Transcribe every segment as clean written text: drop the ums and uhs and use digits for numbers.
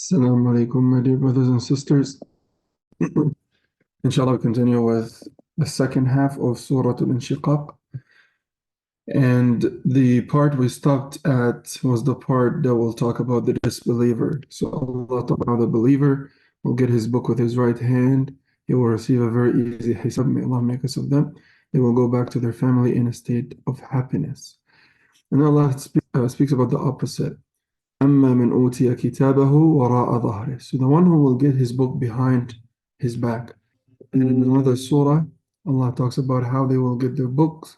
Assalamu alaikum, my dear brothers and sisters. Inshallah, we continue with the second half of Surat al-Inshiqaq. And the part we stopped at was the part that will talk about the disbeliever. So Allah talks about the believer will get his book with his right hand. He will receive a very easy hisab. May Allah make us of them. They will go back to their family in a state of happiness. And Allah speaks about the opposite. أما من أوتي كتابه وراء ظهره. So the one who will get his book behind his back. And in another surah, Allah talks about how they will get their books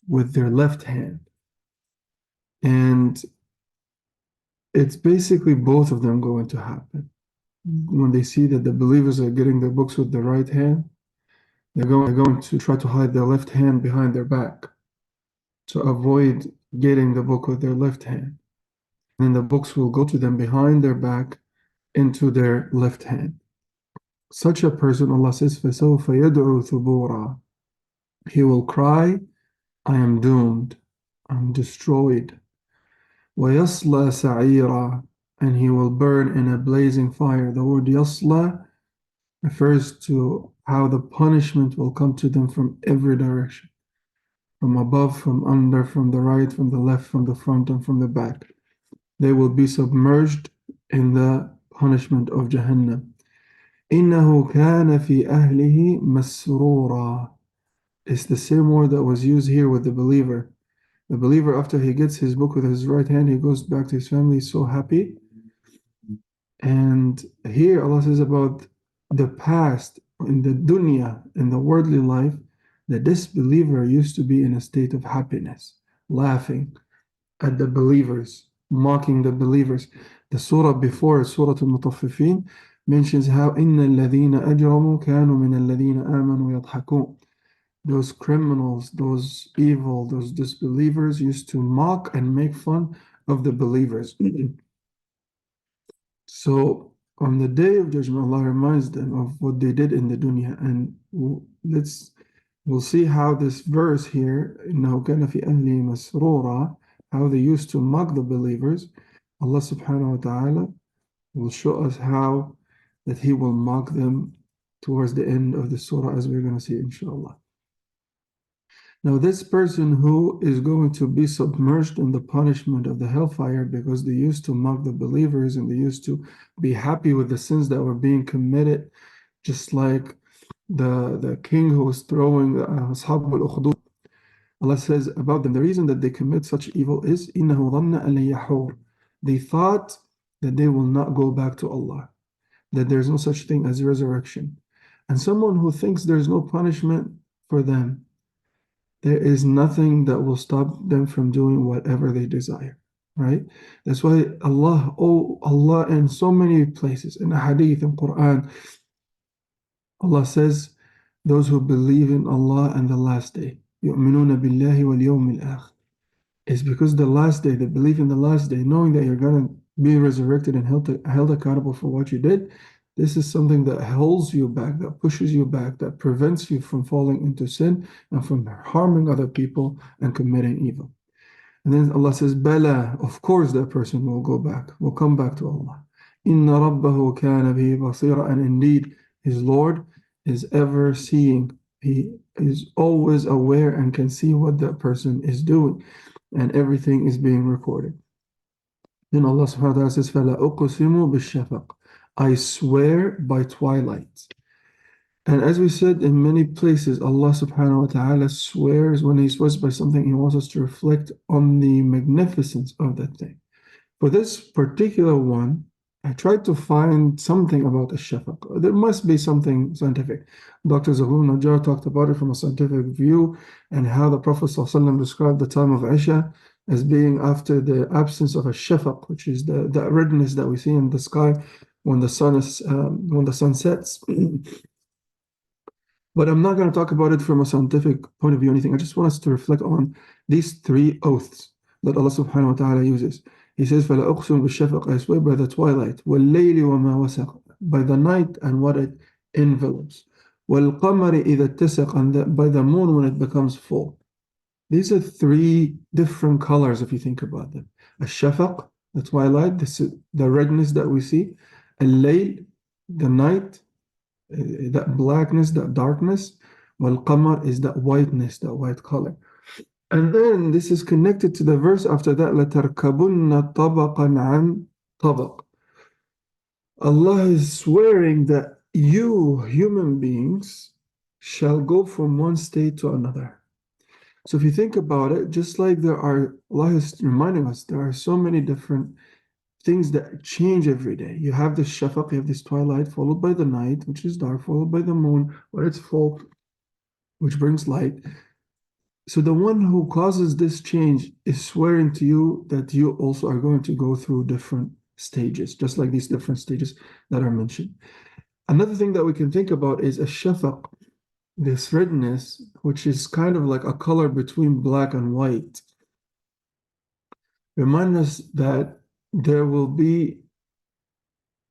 with their left hand. And it's basically both of them going to happen. When they see that the believers are getting their books with the right hand, they're going to try to hide their left hand behind their back to avoid getting the book with their left hand. And then the books will go to them behind their back into their left hand. Such a person, Allah says, فَسَوْفَ يَدْعُو ثُبُورًا. He will cry, I am doomed, I'm destroyed. وَيَصْلَى سَعِيرًا. And he will burn in a blazing fire. The word yasla refers to how the punishment will come to them from every direction. From above, from under, from the right, from the left, from the front, and from the back. They will be submerged in the punishment of Jahannam. إِنَّهُ كَانَ فِي أَهْلِهِ مَسْرُورًا. It's the same word that was used here with the believer. The believer, after he gets his book with his right hand, he goes back to his family so happy. And here Allah says about the past, in the dunya, in the worldly life, the disbeliever used to be in a state of happiness, laughing at the believers, mocking the believers. The surah before, Surah al-Mutaffifin, mentions how إِنَّ الَّذِينَ أَجْرَمُوا كَانُوا مِنَ الَّذِينَ آمَنُوا يَضْحَكُونَ. Those criminals, those evil, those disbelievers used to mock and make fun of the believers. So on the day of judgment, Allah reminds them of what they did in the dunya. And we'll see how this verse here, إِنَّهُ كَانَ فِي أَهْلِهِ مَسْرُورًا, how they used to mock the believers. Allah subhanahu wa ta'ala will show us how that He will mock them towards the end of the surah, as we're going to see, inshallah. Now, this person who is going to be submerged in the punishment of the hellfire because they used to mock the believers and they used to be happy with the sins that were being committed, just like the king who was throwing Ashab al-Ukhdud. Allah says about them, the reason that they commit such evil is إِنَّهُ ظَنَّ أَن يَحُورَ. They thought that they will not go back to Allah, that there's no such thing as resurrection. And someone who thinks there's no punishment for them, there is nothing that will stop them from doing whatever they desire, right? That's why Allah in so many places, in hadith, in Quran, Allah says, those who believe in Allah and the last day, يُؤْمِنُونَ بِاللَّهِ وَالْيَوْمِ الْآخِرِ. It's because the last day, they believe in the last day, knowing that you're going to be resurrected and held accountable for what you did. This is something that holds you back, that pushes you back, that prevents you from falling into sin and from harming other people and committing evil. And then Allah says, Bala, of course that person will go back, will come back to Allah. Inna rabbahu kana bihi basira, and indeed his Lord is ever seeing. He is always aware and can see what that person is doing, and everything is being recorded. Then Allah subhanahu wa ta'ala says, فَلَا أُقْسِمُ بِالشَّفَقِ. I swear by twilight. And as we said in many places, Allah subhanahu wa ta'ala swears. When He swears by something, He wants us to reflect on the magnificence of that thing. For this particular one, I tried to find something about ash-shafaq. There must be something scientific. Dr. Zahul Najjar talked about it from a scientific view and how the Prophet ﷺ described the time of Isha as being after the absence of a shafaq, which is the redness that we see in the sky when the sun sets. But I'm not going to talk about it from a scientific point of view or anything. I just want us to reflect on these three oaths that Allah subhanahu wa ta'ala uses. He says, فَلَا أُقْسِمُ بِالشَّفَقِ. I swear by the twilight, وَاللَّيْلِ وَمَا وَسَقَ. By the night and what it envelops. وَالْقَمَرِ إِذَا اتَّسَقَ. And by the moon when it becomes full. These are three different colors if you think about them. A shafaq, the twilight, the redness that we see. Al-layl, the night, that blackness, that darkness. Wal-qamar is that whiteness, that white color. And then this is connected to the verse after that, لَتَرْكَبُنَّ طَبَقًا عَنْ طَبَقٍ. Allah is swearing that you, human beings, shall go from one state to another. So if you think about it, just like Allah is reminding us, there are so many different things that change every day. You have the shafaq, you have this twilight, followed by the night, which is dark, followed by the moon, when it's full, which brings light. So the one who causes this change is swearing to you that you also are going to go through different stages, just like these different stages that are mentioned. Another thing that we can think about is a shafaq, this redness, which is kind of like a color between black and white. Remind us that there will be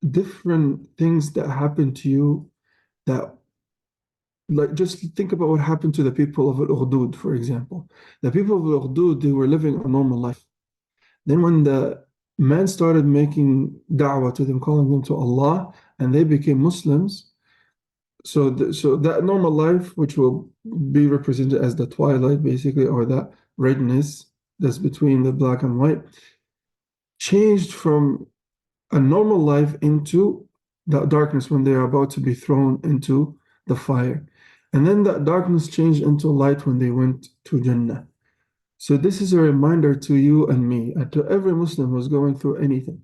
different things that happen to you that, like, just think about what happened to the people of Al-Ukhdud, for example. The people of Al-Ukhdud, they were living a normal life. Then when the man started making da'wah to them, calling them to Allah, and they became Muslims, so that normal life, which will be represented as the twilight, basically, or that redness that's between the black and white, changed from a normal life into that darkness when they are about to be thrown into the fire. And then that darkness changed into light when they went to Jannah. So this is a reminder to you and me, and to every Muslim who's going through anything.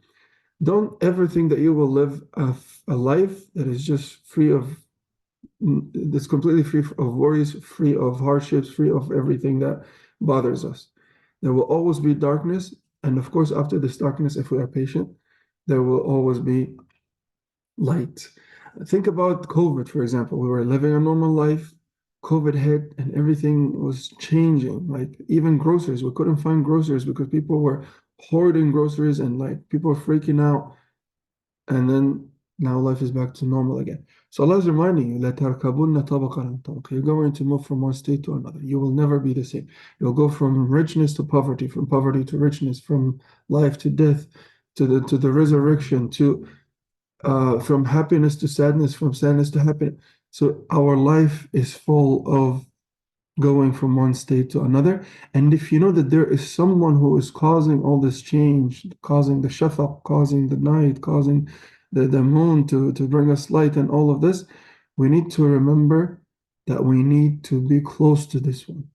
Don't ever think that you will live a life that is just free of, that's completely free of worries, free of hardships, free of everything that bothers us. There will always be darkness. And of course, after this darkness, if we are patient, there will always be light. Think about COVID, for example. We were living a normal life. COVID hit and everything was changing. Like even groceries, we couldn't find groceries because people were hoarding groceries and like people were freaking out. And then now life is back to normal again. So Allah is reminding you, لَتَرْكَبُنَّ طَبَقًا عَنْ طَبَقٍ. You're going to move from one state to another. You will never be the same. You'll go from richness to poverty, from poverty to richness, from life to death, to the resurrection, to from happiness to sadness, from sadness to happiness. So our life is full of going from one state to another. And if you know that there is someone who is causing all this change, causing the shafaq, causing the night, causing the moon to bring us light and all of this, we need to remember that we need to be close to this one.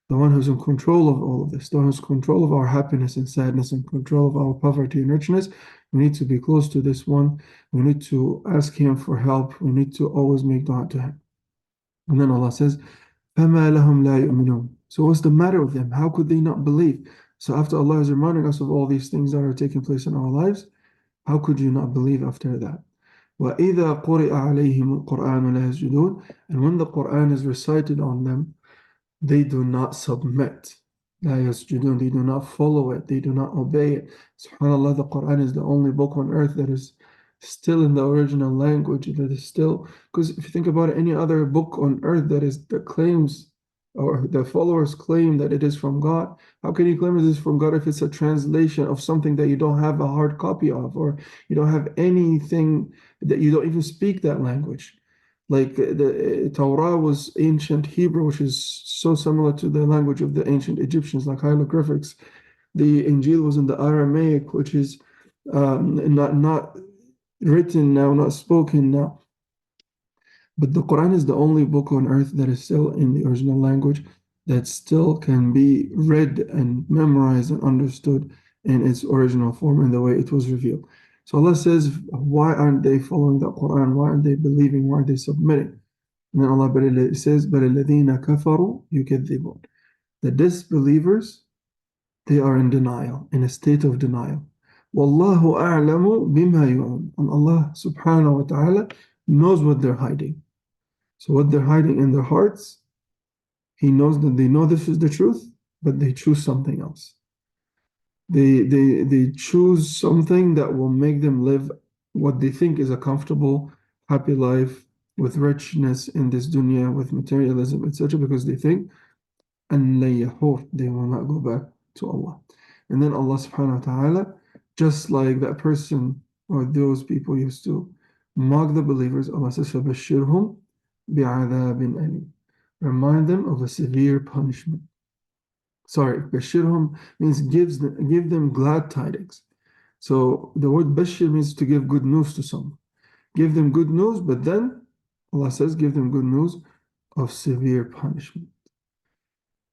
The one who's in control of all of this, the one who's in control of our happiness and sadness, and control of our poverty and richness. We need to be close to this one. We need to ask him for help. We need to always make dua to him. And then Allah says, فَمَا لَهُمْ لَا يُؤْمِنُونَ. So what's the matter with them? How could they not believe? So after Allah is reminding us of all these things that are taking place in our lives, how could you not believe after that? وَإِذَا قُرِئَ عَلَيْهِمُ الْقُرْآنُ لَا يَسْجُدُونَ. And when the Quran is recited on them, they do not submit. لا يسجدون. They do not follow it. They do not obey it. SubhanAllah, the Quran is the only book on earth that is still in the original language, that is still, because if you think about it, any other book on earth that claims, or the followers claim that it is from God, how can you claim it is from God if it's a translation of something that you don't have a hard copy of, or you don't have anything, that you don't even speak that language? Like the Torah was ancient Hebrew, which is so similar to the language of the ancient Egyptians, like hieroglyphics. The Injil was in the Aramaic, which is not written now, not spoken now. But the Quran is the only book on earth that is still in the original language, that still can be read and memorized and understood in its original form and the way it was revealed. So Allah says, why aren't they following the Quran? Why aren't they believing? Why are they submitting? And then Allah says, بَلِ الَّذِينَ كَفَرُوا يُكَذِّبُونَ. The disbelievers, they are in denial, in a state of denial. وَاللَّهُ أَعْلَمُ بِمَا يُعْلِنُونَ. And Allah subhanahu wa ta'ala knows what they're hiding. So what they're hiding in their hearts, He knows that they know this is the truth, but they choose something else. They choose something that will make them live what they think is a comfortable, happy life with richness in this dunya, with materialism, etc., because they think and they will not go back to Allah. And then Allah subhanahu wa ta'ala, just like that person or those people used to mock the believers, Allah says, فَبَشِّرْهُمْ بِعَذَابٍ أَلِيمٍ. Remind them of a severe punishment. Sorry, Bashirhum means give them glad tidings. So the word Bashir means to give good news to someone. Give them good news, but then Allah says, give them good news of severe punishment.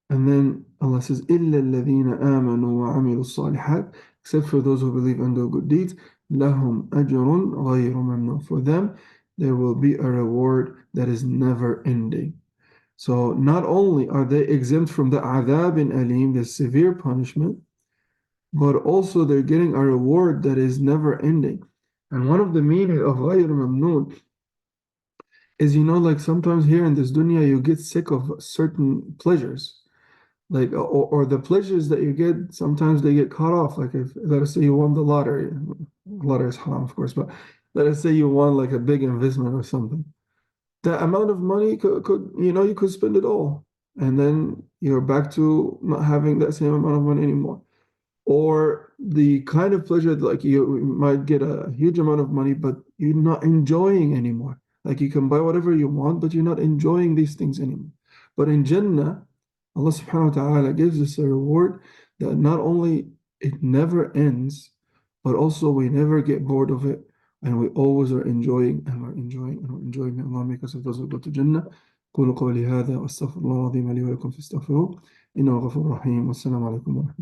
And then Allah says, إِلَّا الَّذِينَ آمَنُوا وَعَمِلُوا الصَّالِحَاتِ, except for those who believe and do good deeds, لَهُمْ أَجْرٌ غَيْرُ مَمْنُونٍ. For them, there will be a reward that is never ending. So not only are they exempt from the adhab in alim, the severe punishment, but also they're getting a reward that is never ending. And one of the meaning of غَيْرُ مَمْنُون is, like sometimes here in this dunya, you get sick of certain pleasures. Like, or the pleasures that you get, sometimes they get cut off. Like if, let us say you won the lottery, lottery is haram, of course, but let us say you won like a big investment or something. The amount of money could you could spend it all, and then you're back to not having that same amount of money anymore. Or the kind of pleasure, like you might get a huge amount of money, but you're not enjoying anymore. Like you can buy whatever you want, but you're not enjoying these things anymore. But in Jannah, Allah subhanahu wa ta'ala gives us a reward that not only it never ends, but also we never get bored of it, and we always are enjoying and we're enjoying and we're enjoying. May Allah make us of those who go to Jannah. قولوا قولي هذا واستغفر الله العظيم لي ولكم فاستغفروه إنه غفور رحيم. والسلام عليكم ورحمة الله.